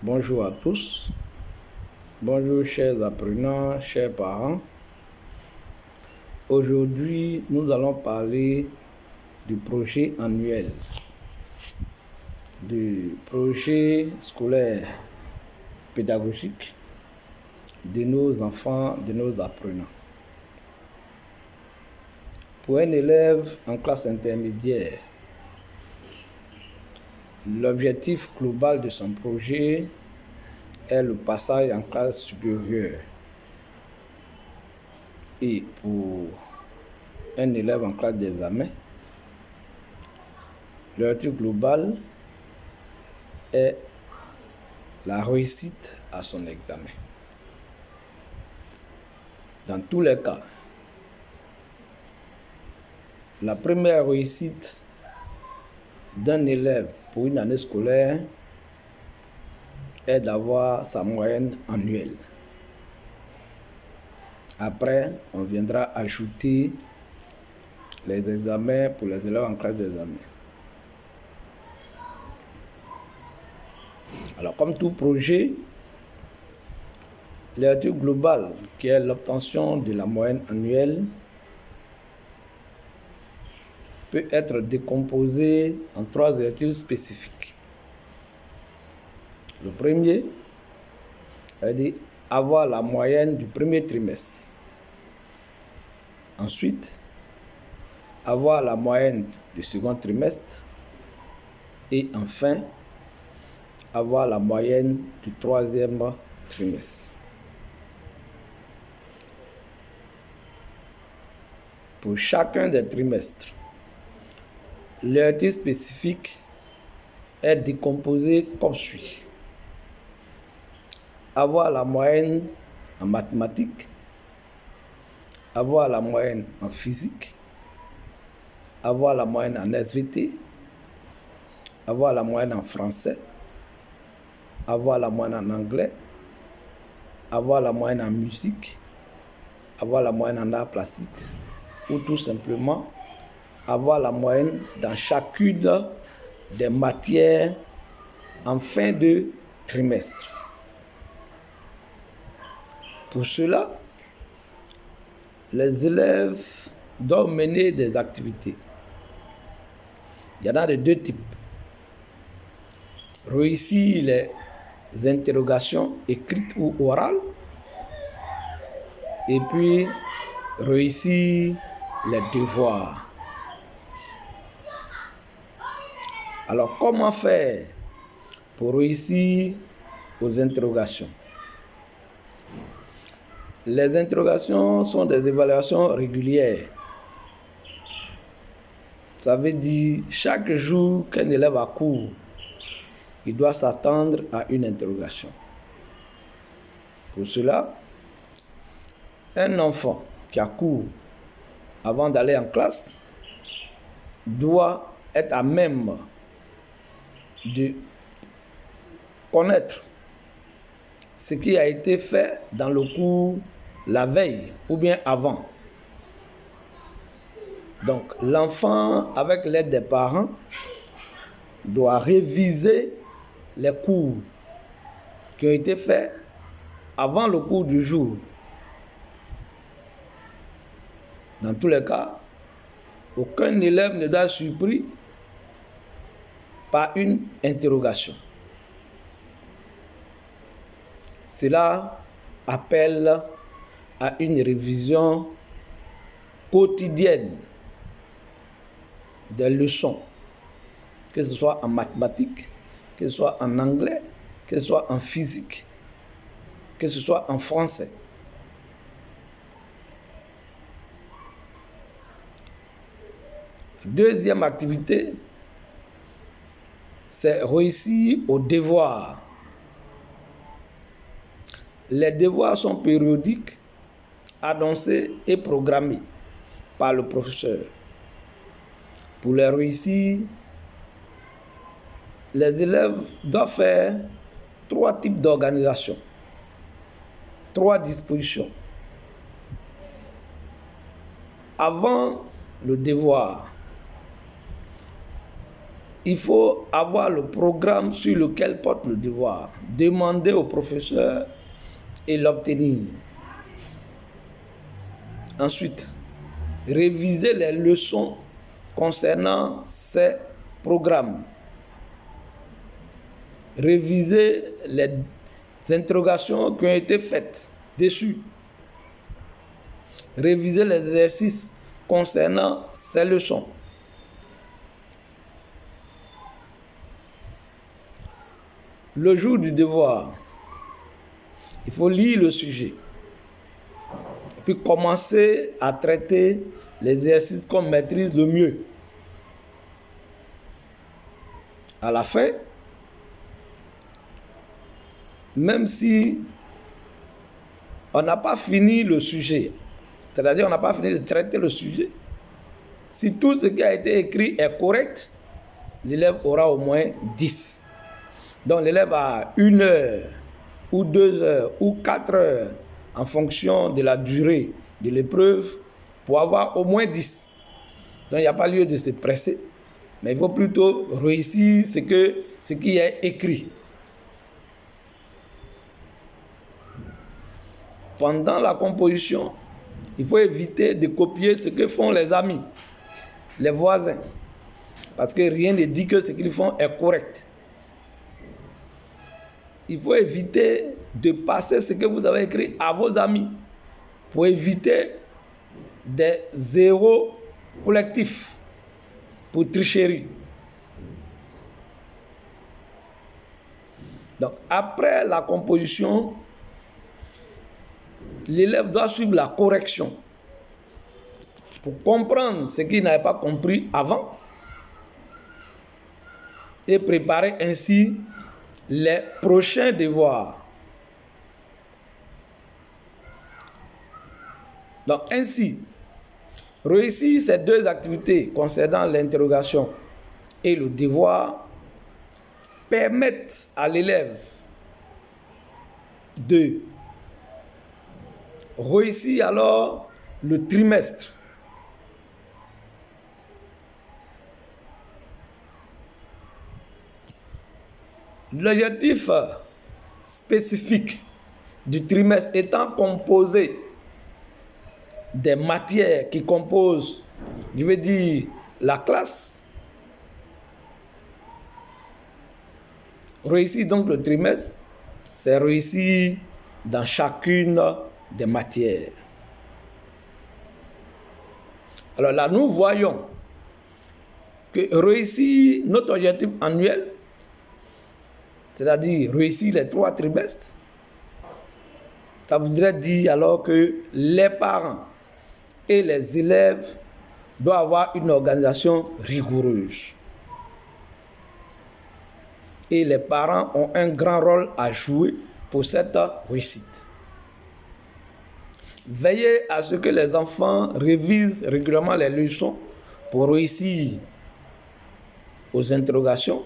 Bonjour à tous. Bonjour chers apprenants, chers parents. Aujourd'hui, nous allons parler du projet annuel, du projet scolaire pédagogique de nos enfants, de nos apprenants. Pour un élève en classe intermédiaire, l'objectif global de son projet est le passage en classe supérieure. Et pour un élève en classe d'examen, l'objectif global est la réussite à son examen. Dans tous les cas, la première réussite d'un élève pour une année scolaire est d'avoir sa moyenne annuelle. Après, on viendra ajouter les examens pour les élèves en classe d'examen. Alors, comme tout projet, l'objectif global, qui est l'obtention de la moyenne annuelle, peut être décomposé en 3 objectifs spécifiques. Le premier, c'est-à-dire avoir la moyenne du premier trimestre. Ensuite, avoir la moyenne du second trimestre. Et enfin, avoir la moyenne du troisième trimestre. Pour chacun des trimestres, l'objectif spécifique est décomposé comme suit. Avoir la moyenne en mathématiques, avoir la moyenne en physique, avoir la moyenne en SVT, avoir la moyenne en français, avoir la moyenne en anglais, avoir la moyenne en musique, avoir la moyenne en arts plastiques, ou tout simplement avoir la moyenne dans chacune des matières en fin de trimestre. Pour cela, les élèves doivent mener des activités. Il y en a de 2 types. Réussir les interrogations écrites ou orales, et puis réussir les devoirs. Alors, comment faire pour réussir aux interrogations? Les interrogations sont des évaluations régulières. Ça veut dire chaque jour qu'un élève a cours, il doit s'attendre à une interrogation. Pour cela, un enfant qui a cours avant d'aller en classe doit être à même de connaître ce qui a été fait dans le cours la veille ou bien avant. Donc, l'enfant, avec l'aide des parents, doit réviser les cours qui ont été faits avant le cours du jour. Dans tous les cas, aucun élève ne doit être surpris par une interrogation. Cela appelle à une révision quotidienne des leçons, que ce soit en mathématiques, que ce soit en anglais, que ce soit en physique, que ce soit en français. Deuxième activité, c'est réussir aux devoirs. Les devoirs sont périodiques, annoncés et programmés par le professeur. Pour les réussir, les élèves doivent faire 3 types d'organisation, 3 dispositions. Avant le devoir, il faut avoir le programme sur lequel porte le devoir, demander au professeur et l'obtenir. Ensuite, réviser les leçons concernant ces programmes. Réviser les interrogations qui ont été faites dessus. Réviser les exercices concernant ces leçons. Le jour du devoir, il faut lire le sujet, puis commencer à traiter les exercices qu'on maîtrise le mieux. À la fin, même si on n'a pas fini le sujet, c'est-à-dire on n'a pas fini de traiter le sujet, si tout ce qui a été écrit est correct, l'élève aura au moins 10. Donc l'élève a 1 heure ou 2 heures ou 4 heures en fonction de la durée de l'épreuve pour avoir au moins 10. Donc il n'y a pas lieu de se presser, mais il faut plutôt réussir ce qui est écrit. Pendant la composition, il faut éviter de copier ce que font les amis, les voisins, parce que rien ne dit que ce qu'ils font est correct. Il faut éviter de passer ce que vous avez écrit à vos amis pour éviter des zéros collectifs pour tricherie. Donc, après la composition, l'élève doit suivre la correction pour comprendre ce qu'il n'avait pas compris avant et préparer ainsi les prochains devoirs. Donc ainsi, réussir ces 2 activités concernant l'interrogation et le devoir permettent à l'élève de réussir alors le trimestre. L'objectif spécifique du trimestre étant composé des matières qui composent, je veux dire, la classe. Réussir donc le trimestre, c'est réussir dans chacune des matières. Alors là, nous voyons que réussir notre objectif annuel, c'est-à-dire réussir les 3 trimestres, ça voudrait dire alors que les parents et les élèves doivent avoir une organisation rigoureuse. Et les parents ont un grand rôle à jouer pour cette réussite. Veillez à ce que les enfants révisent régulièrement les leçons pour réussir aux interrogations.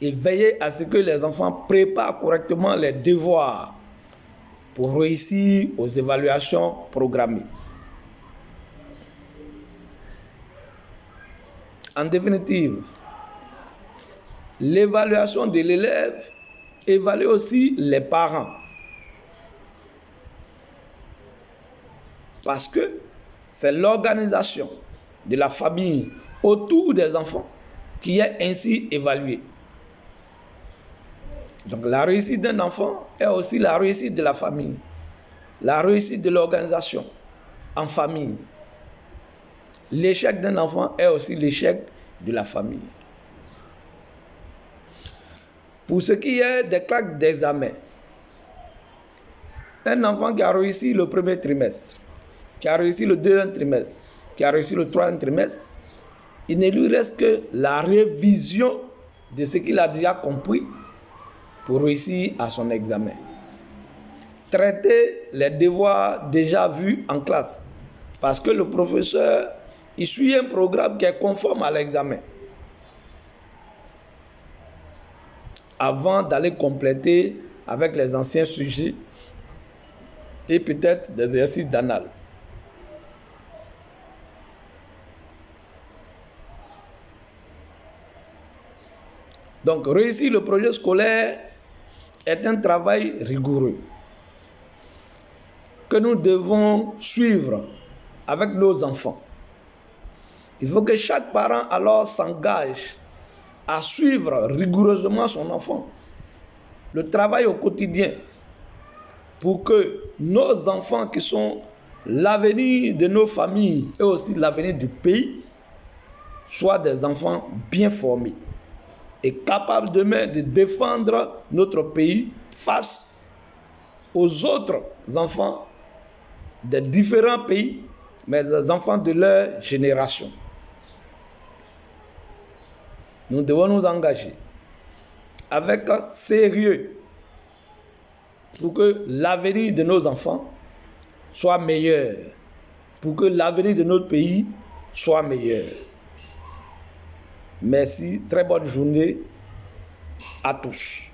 Et veillez à ce que les enfants préparent correctement les devoirs pour réussir aux évaluations programmées. En définitive, l'évaluation de l'élève évalue aussi les parents. Parce que c'est l'organisation de la famille autour des enfants qui est ainsi évaluée. Donc la réussite d'un enfant est aussi la réussite de la famille, la réussite de l'organisation en famille. L'échec d'un enfant est aussi l'échec de la famille. Pour ce qui est des claques d'examen, un enfant qui a réussi le premier trimestre, qui a réussi le deuxième trimestre, qui a réussi le troisième trimestre, il ne lui reste que la révision de ce qu'il a déjà compris pour réussir à son examen. Traiter les devoirs déjà vus en classe, parce que le professeur, il suit un programme qui est conforme à l'examen, avant d'aller compléter avec les anciens sujets et peut-être des exercices d'anal. Donc, réussir le projet scolaire est un travail rigoureux que nous devons suivre avec nos enfants. Il faut que chaque parent alors s'engage à suivre rigoureusement son enfant. Le travail au quotidien pour que nos enfants qui sont l'avenir de nos familles et aussi l'avenir du pays soient des enfants bien formés et capables demain de défendre notre pays face aux autres enfants des différents pays, mais des enfants de leur génération. Nous devons nous engager avec sérieux pour que l'avenir de nos enfants soit meilleur, pour que l'avenir de notre pays soit meilleur. Merci, très bonne journée à tous.